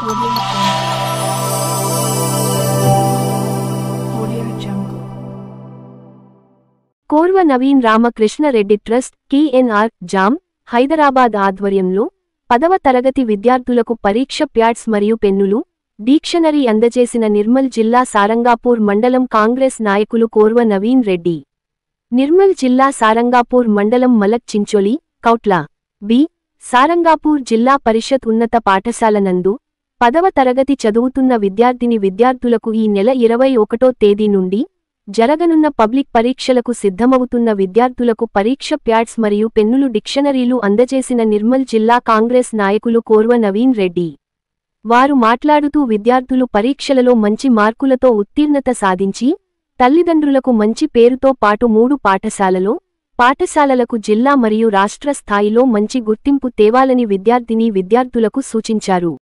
Audio Jungle. కోర్వ Naveen Ramakrishna Reddy trust KNR జామ్ హైదరాబాద్ ఆధ్వర్యంలో 10వ తరగతి విద్యార్థులకు పరీక్ష ప్యాడ్స్ మరియు పెన్నులు డిక్షనరీ అందజేసిన నిర్మల్ జిల్లా సారంగాపూర్ మండలం కాంగ్రెస్ నాయకులు కోర్వ నవీన్ రెడ్డి. నిర్మల్ జిల్లా సారంగాపూర్ మండలం మలక్ చించోలి కౌట్ల బి సారంగాపూర్ జిల్లా పరిషత్ ఉన్నత పాఠశాల నందు 10వ తరగతి చదువుతున్న విద్యార్థులకు ఈ నెల 21వ తేదీ నుండి జరగనున్న పబ్లిక్ పరీక్షలకు సిద్ధమవుతున్న విద్యార్థులకు పరీక్ష ప్యాడ్స్ మరియు పెన్నులు డిక్షనరీలు అందజేసిన నిర్మల్ జిల్లా కాంగ్రెస్ నాయకులు కోర్వ నవీన్ రెడ్డి. వారు మాట్లాడుతూ విద్యార్థులు పరీక్షలలో మంచి మార్కులతో ఉత్తీర్ణత సాధించి తల్లిదండ్రులకు మంచి పేరుతో పాటు 3 పాఠశాలలకు జిల్లా మరియు రాష్ట్ర స్థాయిలో మంచి గుర్తింపు తేవాలని విద్యార్థులకు సూచించారు.